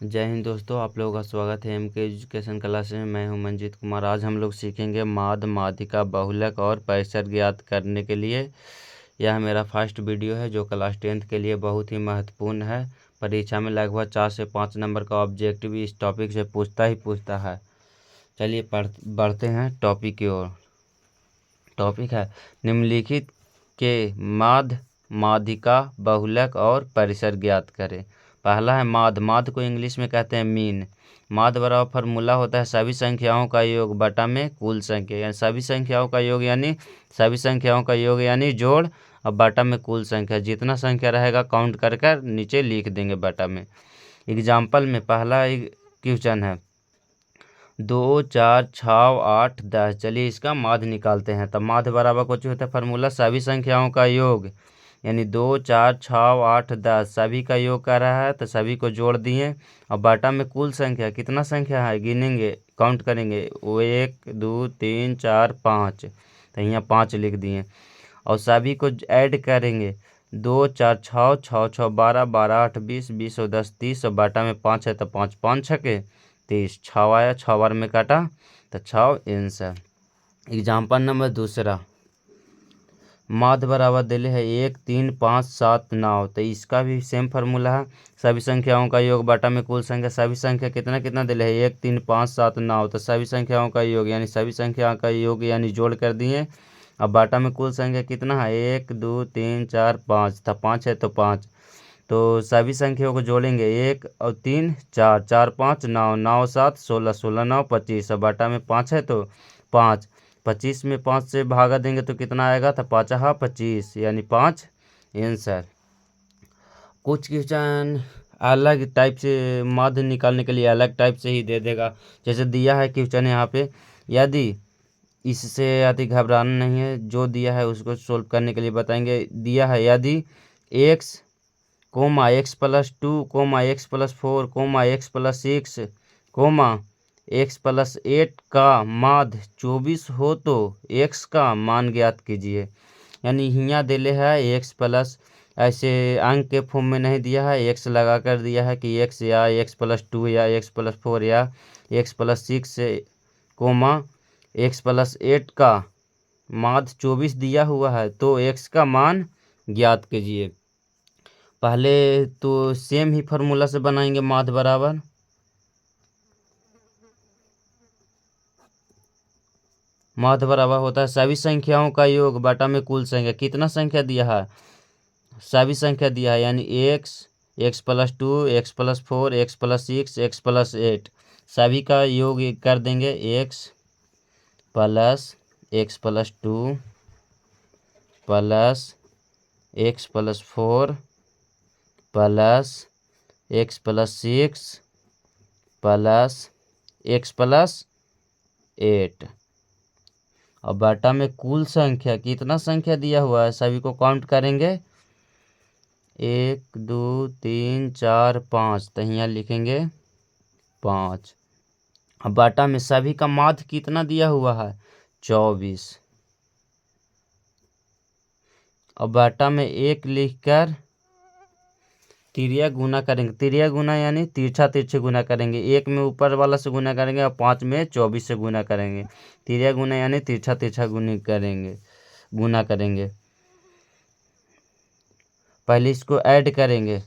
जय हिंद दोस्तों, आप लोगों का स्वागत है एम के एजुकेशन क्लास में। मैं हूं मंजीत कुमार। आज हम लोग सीखेंगे माध्य, माध्यिका, बहुलक और परिसर ज्ञात करने के लिए। यह मेरा फर्स्ट वीडियो है जो क्लास 10th के लिए बहुत ही महत्वपूर्ण है। परीक्षा में लगभग 4 से 5 नंबर का ऑब्जेक्टिव इस टॉपिक से पूछता है। चलिए बढ़ते हैं टॉपिक की ओर। टॉपिक है निम्नलिखित के माध्य, माध्यिका, बहुलक और परिसर ज्ञात करें। पहला है माध्य। माध्य को इंग्लिश में कहते हैं मीन। माध्य बराबर फॉर्मूला होता है सभी संख्याओं का योग बटा में कुल संख्या, यानी सभी संख्याओं का योग यानी जोड़, और बटा में कुल संख्या। जितना संख्या रहेगा काउंट कर कर नीचे लिख देंगे बटा में। एग्जाम्पल में पहला क्वेश्चन है 2, 4, 6, 8, 10। चलिए इसका माध्य निकालते हैं। तब माध्य बराबर कुछ होता है फॉर्मूला सभी संख्याओं का योग, यानी 2, 4, 6, 8, 10 सभी का योग कर रहा है तो सभी को जोड़ दिए। और बाटा में कुल संख्या कितना संख्या है गिनेंगे, काउंट करेंगे। वो 1, 2, 3, 4, 5, तो यहाँ 5 लिख दिए। और सभी को ऐड करेंगे 2, 4, 6, 6, 6, 12, 12, 8, 20, 20 और 10, 30। और बाटा में 5 है तो 5, 5 छके 30। 6 आया, 6 बार में काटा तो 6 आंसर। एग्जाम्पल नंबर दूसरा, माध्य बराबर दिले है 1, 3, 5, 7, 9। तो इसका भी सेम फार्मूला है सभी संख्याओं का योग बटा में कुल संख्या। सभी संख्या कितना कितना दिले है 1, 3, 5, 7, 9। तो सभी संख्याओं का योग यानी सभी संख्याओं का योग यानी जोड़ कर दिए। अब बाटा में कुल संख्या कितना है 1, 2, 3, 4, 5 था, 5 है तो 5। तो सभी संख्याओं को जोड़ेंगे 1 और 3, 4, 4, 5, 9, 9, 7, 16, 16, 9, 25। अब बाटा में 5 है तो 5, 25 में 5 से भागा देंगे तो कितना आएगा था 5 हाँ 25, यानी 5 आंसर। कुछ क्वेश्चन अलग टाइप से माध्य निकालने के लिए अलग टाइप से ही दे देगा। जैसे दिया है क्वेश्चन यहाँ पे, यदि इससे अति घबराना नहीं है, जो दिया है उसको सोल्व करने के लिए बताएंगे। दिया है यदि x, x + 2, x + 4, x + 6, x + 8 का माध्य 24 हो तो x का मान ज्ञात कीजिए। यानी यहाँ दिले है x प्लस, ऐसे अंक के फॉर्म में नहीं दिया है, x लगा कर दिया है कि x या x + 2 या x + 4 या x + 6, x + 8 का माध्य 24 दिया हुआ है तो x का मान ज्ञात कीजिए। पहले तो सेम ही फार्मूला से बनाएंगे माध्य बराबर। माध्य बराबर होता है सभी संख्याओं का योग बटा में कुल संख्या। कितना संख्या दिया है, सभी संख्या दिया है, यानी x + 2, x + 4, x + 6, x + 8 सभी का योग कर देंगे। x + 2 plus x + 4 plus x + 6 plus x + 8। और बटा में कुल संख्या कितना संख्या दिया हुआ है सभी को काउंट करेंगे 1, 2, 3, 4, 5, तो यहाँ लिखेंगे 5। अब बटा में सभी का माध्य कितना दिया हुआ है 24। और बटा में 1 लिखकर तिरिया गुना करेंगे। तिरिया गुना यानी तिरछा तिरछे गुना करेंगे। 1 में ऊपर वाला से गुना करेंगे और 5 में 24 से गुना करेंगे। तिरिया गुना यानी तिरछा तिरछा गुना करेंगे। पहले इसको ऐड करेंगे,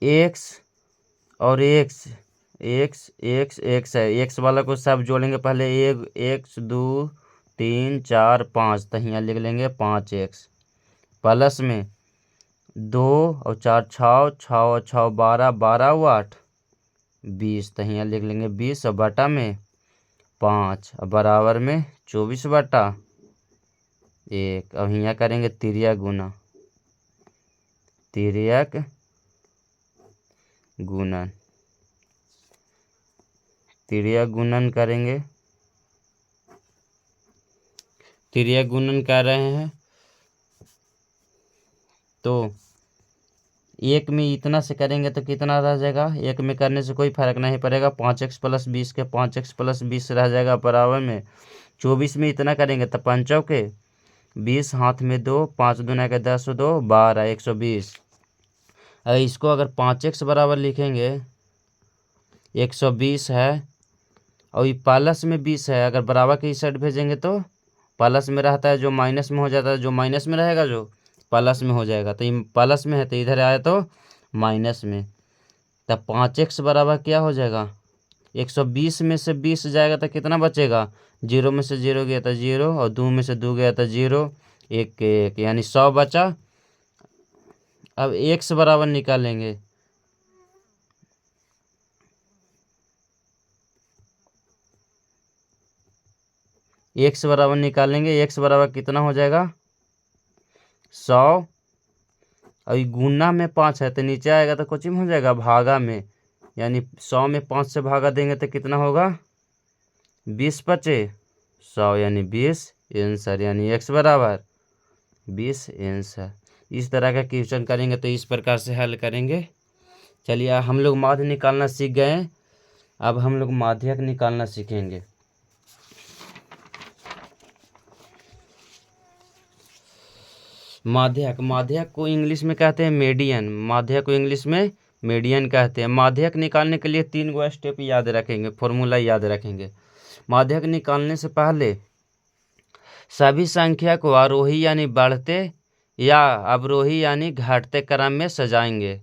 x और x है, x वाला को सब जोड़ेंगे। पहले 1, 2, 3, 4, 5, तो यहाँ लिख लेंगे 5x प्लस में 2 और 4, 6, 6 और 6, 12, 12 और 8, 20, तो यहाँ लिख लेंगे 20। और बटा में 5 और बराबर में 24 बटा 1। अब यहाँ करेंगे तिरिया गुना, तिर्यक गुणन, तिर्यक गुणन करेंगे। तिर्यक गुणन कर रहे हैं तो 1 में इतना से करेंगे तो कितना रह जाएगा, 1 में करने से कोई फर्क नहीं पड़ेगा। 5x + 20 के 5x + 20 रह जाएगा बराबर में 24 में इतना करेंगे तो 5 के 20, हाथ में 2, 5 दूना के 10, 2 12, 120। इसको अगर 5x बराबर लिखेंगे 120 है और ये प्लस में 20 है, अगर बराबर की साइड भेजेंगे तो प्लस में रहता है, जो माइनस में हो जाता है, जो माइनस में रहेगा जो प्लस में हो जाएगा। तो ये प्लस में है तो इधर आया तो माइनस में, तब 5x बराबर क्या हो जाएगा 120 में से 20 जाएगा तो कितना बचेगा, 0 में से 0 गया था 0 और 2 में से 2 गया था 0, 1 के 1 यानी 100 बचा। अब x बराबर निकालेंगे, x बराबर निकालेंगे, x बराबर कितना हो जाएगा 100, और गुना में 5 है तो नीचे आएगा तो कुछ हो जाएगा भागा में, यानी 100 में 5 से भागा देंगे तो कितना होगा 20 बचे 100 यानी 20 आंसर, यानी x बराबर 20 आंसर। इस तरह का क्वेश्चन करेंगे तो इस प्रकार से हल करेंगे। चलिए हम लोग माध्य निकालना सीख गए हैं, अब हम लोग माध्यक निकालना सीखेंगे। माध्यक को इंग्लिश में कहते हैं मीडियन, माध्यक को इंग्लिश में मीडियन कहते हैं। माध्यक निकालने के लिए 3 गो स्टेप याद रखेंगे, फॉर्मूला याद रखेंगे। माध्यक निकालने से पहले सभी संख्या को आरोही यानी बढ़ते या अवरोही यानी घटते क्रम में सजाएंगे।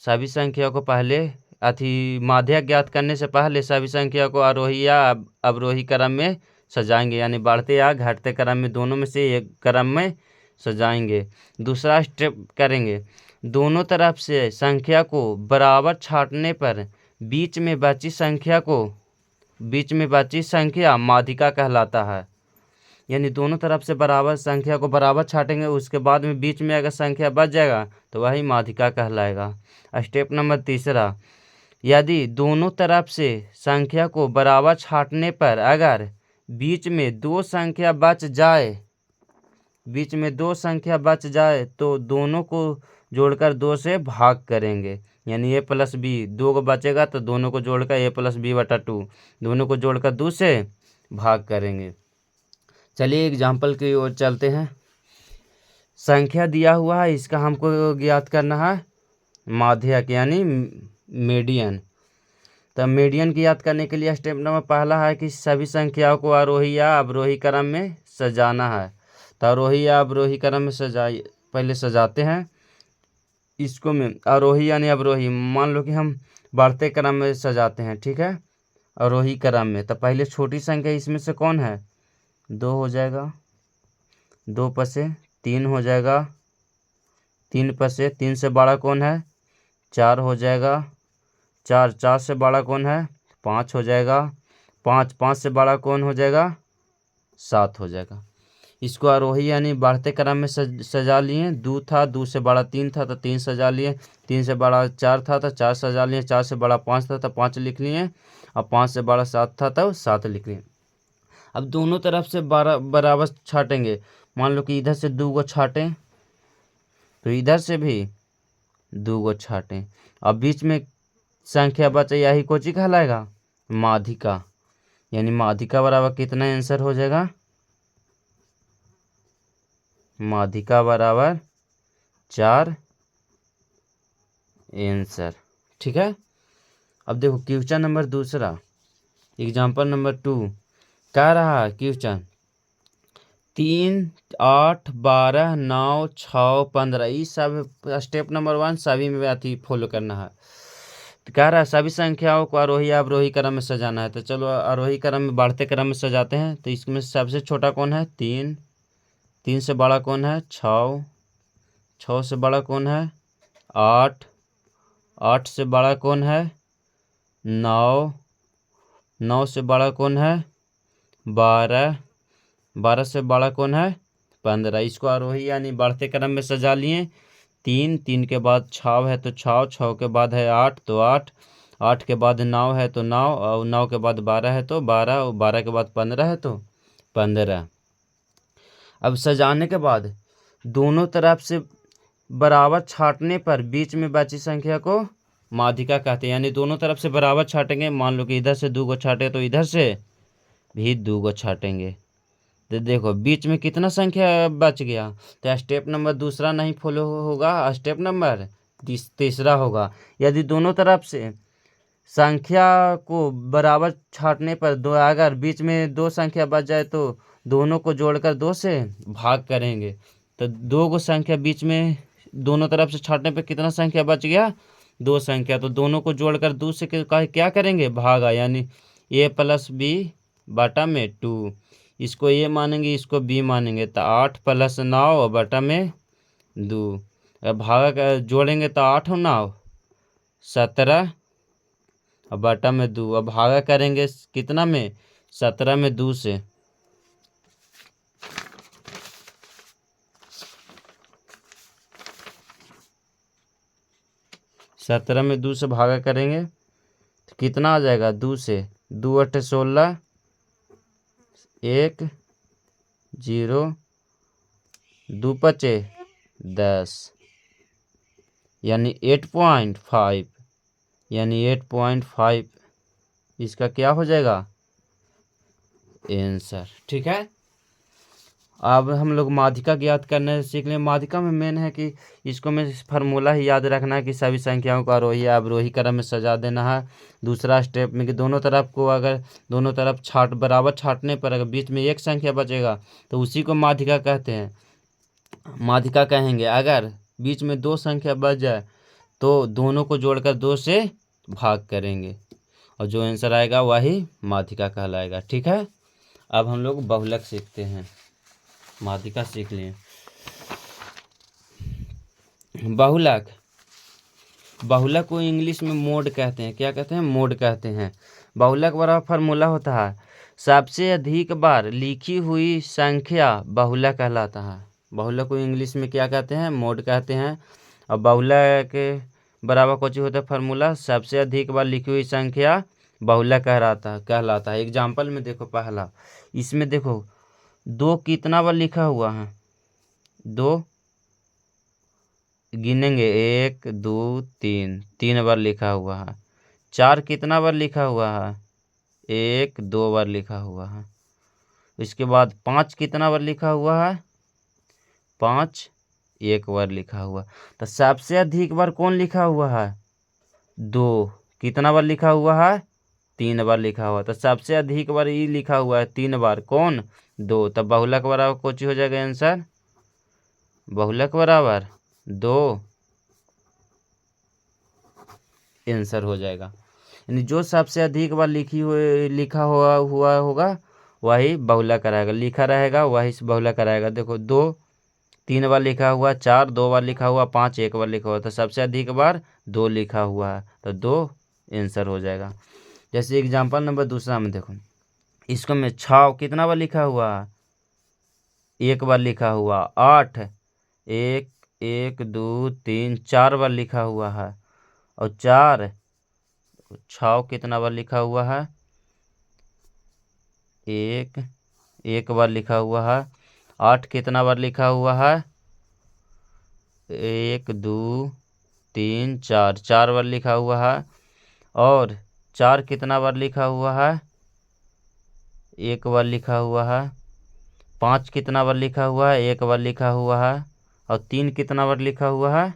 सभी संख्या को पहले माध्यक ज्ञात करने से पहले सभी संख्या को आरोही या अवरोही क्रम में सजाएंगे, यानी बढ़ते या घटते क्रम में, दोनों में से एक क्रम में सजाएंगे। दूसरा स्टेप करेंगे, दोनों तरफ से संख्या को बराबर छांटने पर बीच में बची संख्या माध्यिका कहलाता है। यानी दोनों तरफ से बराबर संख्या को बराबर छाटेंगे, उसके बाद में बीच में अगर संख्या बच जाएगा तो वही माध्यिका कहलाएगा। स्टेप नंबर तीसरा, यदि दोनों तरफ से संख्या को बराबर छाटने पर अगर बीच में दो संख्या बच जाए तो दोनों को जोड़कर 2 से भाग करेंगे, यानी a + b 2 को बचेगा तो दोनों को जोड़कर a + b/2, दोनों को जोड़कर 2 से भाग करेंगे। चलिए एग्जाम्पल की ओर चलते हैं। संख्या दिया हुआ है, इसका हमको ज्ञात करना है माध्यक यानी मीडियन। तो मीडियन की याद करने के लिए स्टेप नंबर पहला है कि सभी संख्याओं को आरोही या अवरोही क्रम में सजाना है। तो आरोही या अवरोही क्रम में पहले सजाते हैं इसको में, आरोही यानी अवरोही, मान लो कि हम बढ़ते क्रम में सजाते हैं, ठीक है, आरोही क्रम में। तो पहले छोटी संख्या इसमें से कौन है 2 हो जाएगा, 2 पर से 3 हो जाएगा, 3 पर से 3 से बड़ा कौन है 4 हो जाएगा, 4 से बड़ा कौन है 5 हो जाएगा, 5 से बड़ा कौन हो जाएगा 7 हो जाएगा। इसको आरोही यानी बढ़ते क्रम में सजा लिए। 2 था, 2 से बड़ा 3 था तो 3 सजा लिए, 3 से बड़ा 4 था तो 4 सजा लिए, 4 से बड़ा 5 था तो 5 लिख लिए, और 5 से बड़ा 7 था तो 7 लिख लिए। अब दोनों तरफ से बराबर छाटेंगे, मान लो कि इधर से 2 को छाटें तो इधर से भी 2 को छाटें, अब बीच में संख्या बचे, यही कोची कहलाएगा माध्यिका, यानी माध्यिका बराबर कितना आंसर हो जाएगा, माध्यिका बराबर 4 आंसर, ठीक है। अब देखो क्वेश्चन नंबर दूसरा, एग्जाम्पल नंबर 2 कह रहा है क्वेश्चन 3, 8, 12, 9, 6, 15, ये सब स्टेप नंबर 1 सभी में फॉलो करना है। तो कह रहा है सभी संख्याओं को आरोही या अवरोही क्रम में सजाना है। तो चलो आरोही क्रम में बढ़ते क्रम में सजाते हैं। तो इसमें सबसे छोटा कौन है 3, 3 से बड़ा कौन है 6, 6 से बड़ा कौन है 8, 8 से बड़ा कौन है 9, 9 से बड़ा कौन है 12, 12 से बड़ा कौन है 15। इसको आरोही यानी बढ़ते क्रम में सजा लिए। 3, 3 के बाद 6 है तो 6, 6 के बाद है 8 तो 8, 8 के बाद 9 है तो 9, और 9 के बाद 12 है तो 12, और 12 के बाद 15 है तो 15। अब सजाने के बाद दोनों तरफ से बराबर छाटने पर बीच में बची संख्या को माध्यिका कहते हैं, यानी दोनों तरफ से बराबर छाटेंगे। मान लो कि इधर से 2 को छाटे तो इधर से भी 2 को छाटेंगे। तो देखो बीच में कितना संख्या बच गया। तो स्टेप नंबर दूसरा नहीं फॉलो होगा, स्टेप नंबर तीसरा होगा। यदि दोनों तरफ से संख्या को बराबर छांटने पर दो अगर बीच में दो संख्या बच जाए तो दोनों को जोड़कर 2 से भाग करेंगे। तो 2 को संख्या बीच में दोनों तरफ से छांटने पर कितना संख्या बच गया? 2 संख्या। तो दोनों को जोड़कर 2 से क्या करेंगे? भागा, यानी a + b बटा में 2। इसको a मानेंगे, इसको b मानेंगे, तो 8 + 9 बटा में 2। अब भागा जोड़ेंगे तो 8 और 9 17 और बटा में 2। अब भागा करेंगे कितना में? 17 में 2 से। सत्रह में 2 से भागा करेंगे तो कितना आ जाएगा? 2 से 2 × 8 = 16, 1 0 2 5 10, यानी 8.5, यानी 8.5 इसका क्या हो जाएगा? आंसर। ठीक है, अब हम लोग माध्यिका ज्ञात करने सीख लें। माध्यिका में मेन है कि इसको में फार्मूला ही याद रखना है कि सभी संख्याओं को आरोही अवरोही क्रम में सजा देना है। दूसरा स्टेप में कि दोनों तरफ को अगर दोनों तरफ बराबर छांटने पर अगर बीच में एक संख्या बचेगा तो उसी को माध्यिका कहते हैं, माध्यिका कहेंगे। अगर बीच में 2 संख्या बच जाए तो दोनों को जोड़कर 2 से भाग करेंगे और जो आंसर आएगा वही माध्यिका कहलाएगा। ठीक है, अब हम लोग बहुलक सीखते हैं। माध्यिका सीख लिए। बहुलक, बहुलक को इंग्लिश में मोड कहते हैं। क्या कहते हैं? मोड कहते हैं। बहुलक वाला फार्मूला होता है सबसे अधिक बार लिखी हुई संख्या बहुलक कहलाता है। बहुलक को इंग्लिश में क्या कहते हैं? मोड कहते हैं। और बहुलक के बराबर कुछ होता है फार्मूला सबसे अधिक बार लिखी हुई संख्या बहुलक कहलाता है। एग्जाम्पल में देखो, पहला इसमें देखो 2 कितना बार लिखा हुआ है? 2 गिनेंगे 1 2 3 बार लिखा हुआ है। 4 कितना बार लिखा हुआ है? 1 2 बार लिखा हुआ है। इसके बाद 5 कितना बार लिखा हुआ है? 5 1 बार लिखा हुआ। तो सबसे अधिक बार कौन लिखा हुआ है? 2 कितना बार लिखा हुआ है? 3 बार लिखा हुआ। तो सबसे अधिक बार ये लिखा हुआ है 3 बार, कौन? 2। तब बहुलक बराबर कुछ हो जाएगा आंसर? बहुलक बराबर 2 आंसर हो जाएगा। यानी जो सबसे अधिक बार लिखा हुआ होगा वही बहुलक रहेगा, लिखा रहेगा वही बहुलक रहेगा। देखो 2 3 बार लिखा हुआ, 4 2 बार लिखा हुआ, 5 1 बार लिखा हुआ। तो सबसे अधिक बार 2 लिखा हुआ है तो 2 आंसर हो जाएगा। जैसे एग्जाम्पल नंबर दूसरा में देखो, इसको में 6 कितना बार लिखा हुआ? 1 बार लिखा हुआ। 8 1 1 2 3 4 बार लिखा हुआ है। और 4 6 कितना बार लिखा हुआ है? 1 बार लिखा हुआ है। 8 कितना बार लिखा हुआ है? 1 2 3 4 बार लिखा हुआ है। और 4 कितना बार लिखा हुआ है? 1 बार लिखा हुआ है। 5 कितना बार लिखा हुआ है? 1 बार लिखा हुआ है। और 3 कितना बार लिखा हुआ है?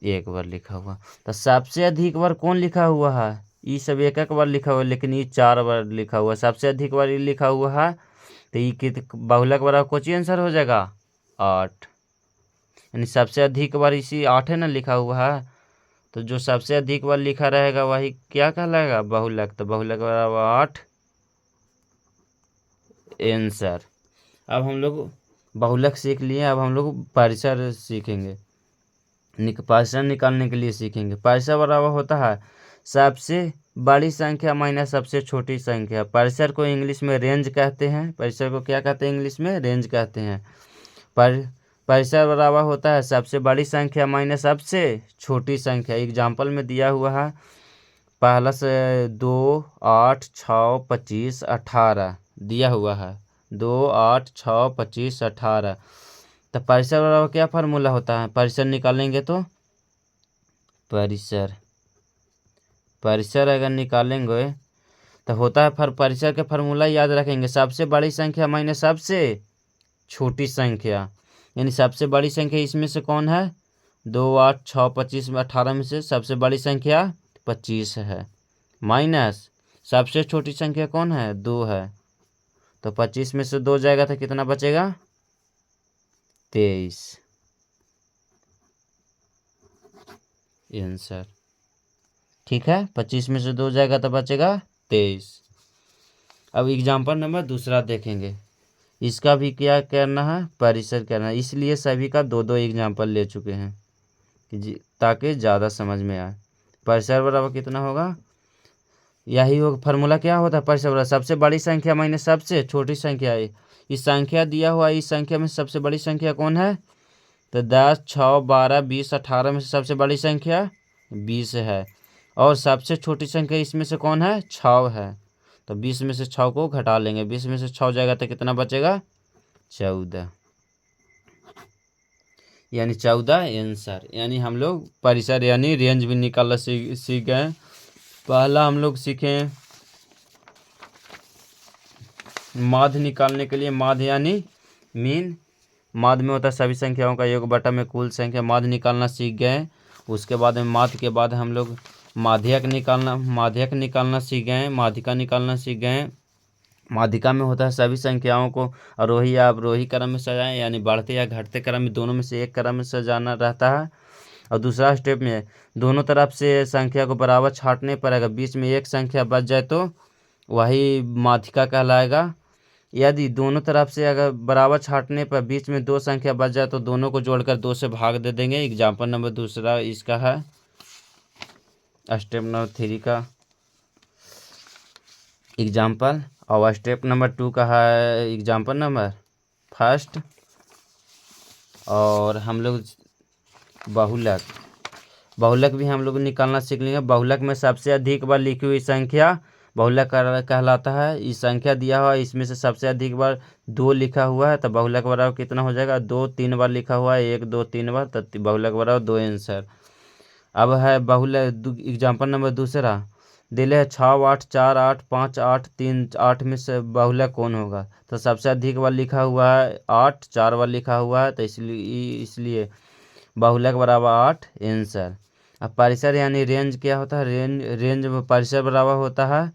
1 बार लिखा हुआ। तो सबसे अधिक बार कौन लिखा हुआ है? ये सब 1 बार लिखा हुआ है, लेकिन ये 4 बार लिखा हुआ है। सबसे अधिक बार ये लिखा हुआ है तो ये बहुलक बराबर कुछ आंसर हो जाएगा 8। यानी सबसे अधिक बार इसी 8 है ना लिखा हुआ है, तो जो सबसे अधिक बार लिखा रहेगा वही क्या कहलाएगा? बहुलक। तो बहुलक बराबर 8 आंसर। अब हम लोग बहुलक सीख लिए, अब हम लोग परिसर सीखेंगे। परिसर निकालने के लिए सीखेंगे। परिसर बराबर होता है सबसे बड़ी संख्या माइनस सबसे छोटी संख्या। परिसर को इंग्लिश में रेंज कहते हैं। परिसर को क्या कहते हैं? इंग्लिश में रेंज कहते हैं। परिसर बराबर होता है सबसे बड़ी संख्या माइनस सबसे छोटी संख्या। एग्जाम्पल में दिया हुआ है पहला से 2 8 6 25 18 दिया हुआ है। 2 8 6 25 18। तो परिसर बराबर क्या फार्मूला होता है? परिसर निकालेंगे तो परिसर अगर निकालेंगे तो होता है परिसर का फार्मूला याद रखेंगे सबसे बड़ी संख्या माइनस सबसे छोटी संख्या। यानी सबसे बड़ी संख्या इसमें से कौन है? 2 8 6 25 में 18 में से सबसे बड़ी संख्या 25 है, माइनस सबसे छोटी संख्या कौन है, 2 है। तो 25 में से 2 जाएगा तो कितना बचेगा, 23 आंसर। ठीक है, 25 में से 2 जाएगा तो बचेगा 23। अब एग्जाम्पल नंबर दूसरा देखेंगे। इसका भी क्या करना है, परिसर करना है, इसलिए सभी का 2-2 एग्जाम्पल ले चुके हैं ताकि ज़्यादा समझ में आए। परिसर बराबर कितना होगा, यही होगा फार्मूला। क्या होता है परिसर बराबर, सबसे बड़ी संख्या माइनस सबसे छोटी संख्या है। इस संख्या दिया हुआ, इस संख्या में सबसे बड़ी संख्या कौन है, तो 10 6 12 20 18 में से सबसे बड़ी संख्या 20 है। और सबसे छोटी संख्या इसमें से कौन है, 6 है। तो 20 में से 6 को घटा लेंगे, 20 में से 6 जाएगा तो कितना बचेगा, 14, यानी 14 आंसर। यानी हम लोग परिसर यानी रेंज भी निकालना सीख गए। पहला हम लोग सीखें माध्य निकालने के लिए, माध्य यानी मीन। माध्य में होता है सभी संख्याओं का योग बटा में कुल संख्या, माध्य निकालना सीख गए। उसके बाद में माध्य के बाद हम लोग माध्यक निकालना सीख गए, माध्यिका निकालना सीख गए। माध्यिका में होता है सभी संख्याओं को आरोही या अवरोही क्रम में सजाएं, यानी बढ़ते या घटते क्रम में, दोनों में से एक क्रम में सजाना रहता है। और दूसरा स्टेप में दोनों तरफ से संख्या को बराबर छांटने पर अगर बीच में एक संख्या बच जाए तो वही माध्यिका कहलाएगा। यदि दोनों तरफ से अगर बराबर छांटने पर बीच में 2 संख्या बच जाए तो दोनों को जोड़कर 2 से भाग दे देंगे। एग्जाम्पल नंबर दूसरा इसका है, स्टेप नंबर 3 का एग्जाम्पल। और स्टेप नंबर 2 का है एग्जाम्पल नंबर फर्स्ट। और हम लोग बहुलक भी हम लोग निकालना सीख लेंगे। बहुलक में सबसे अधिक बार लिखी हुई संख्या बहुलक कहलाता है। इस संख्या दिया हुआ है, इसमें से सबसे अधिक बार 2 लिखा हुआ है, तो बहुलक बराबर कितना हो जाएगा, 2 3 बार लिखा हुआ है, 1 2 3 बार, तो बहुलक बराबर 2 आंसर। अब है बहुलक एग्जाम्पल नंबर दूसरा, दिले है 6 8 4 8 5 8 3 8 में से बहुलक कौन होगा, तो सबसे अधिक बार लिखा हुआ है 8, 4 बार लिखा हुआ है, तो इसलिए बहुलक बराबर 8 आंसर। अब परिसर यानी रेंज क्या होता है, रेंज में परिसर बराबर होता है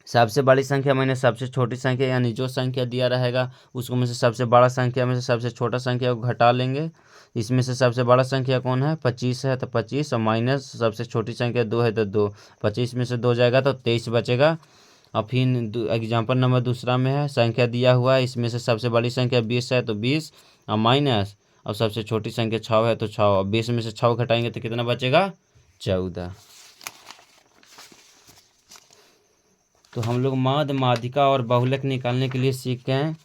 सबसे बड़ी संख्या मैंने सबसे छोटी संख्या, यानी जो संख्या दिया रहेगा उसको में से सबसे बड़ा संख्या में से सबसे छोटा संख्या को घटा लेंगे। इसमें से सबसे बड़ा संख्या कौन है, 25 है, तो 25 और माइनस सबसे छोटी संख्या 2 है तो 2, 25 में से 2 जाएगा तो 23 बचेगा। और फिर एग्जाम्पल नंबर दूसरा में है, संख्या दिया हुआ है, इसमें से सबसे बड़ी संख्या 20 है तो 20 और माइनस और सबसे छोटी संख्या 6 है तो 6, 20 में से 6 घटाएंगे तो कितना बचेगा, 14। तो हम लोग माध्य, माध्यिका और बहुलक निकालने के लिए सीख गए हैं।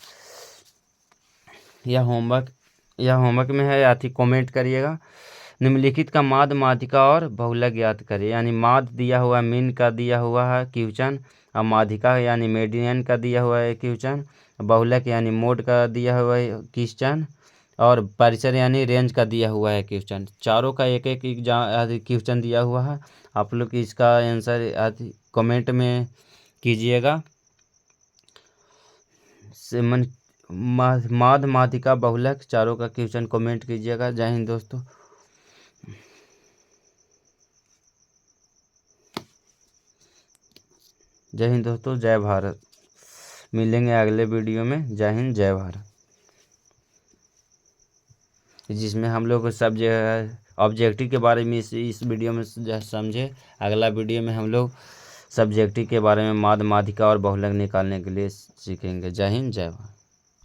यह होमवर्क में है, या थी कमेंट करिएगा। निम्नलिखित का माध्य, माध्यिका और बहुलक ज्ञात करिए। यानी माध्य दिया हुआ मीन का दिया हुआ है क्वेश्चन, और माध्यिका यानी मीडियन का दिया हुआ है क्वेश्चन, बहुलक यानी मोड का दिया हुआ है क्वेश्चन, और परिसर यानी रेंज का दिया हुआ है क्वेश्चन। चारों का एक एक क्वेश्चन दिया हुआ है। आप लोग इसका आंसर कमेंट में कीजिएगा। माध्य, माध्यिका, बहुलक चारों का क्वेश्चन कमेंट कीजिएगा। जय हिंद दोस्तों। जय हिंद दोस्तों, जय भारत। मिलेंगे अगले वीडियो में। जय हिंद, जय भारत, जिसमें हम लोग सब ऑब्जेक्टिव के बारे में इस वीडियो में समझे। अगला वीडियो में हम लोग सब्जेक्टिव के बारे में माध्य, माध्यिका और बहुलक निकालने के लिए सीखेंगे। जय हिंद, जय भारत।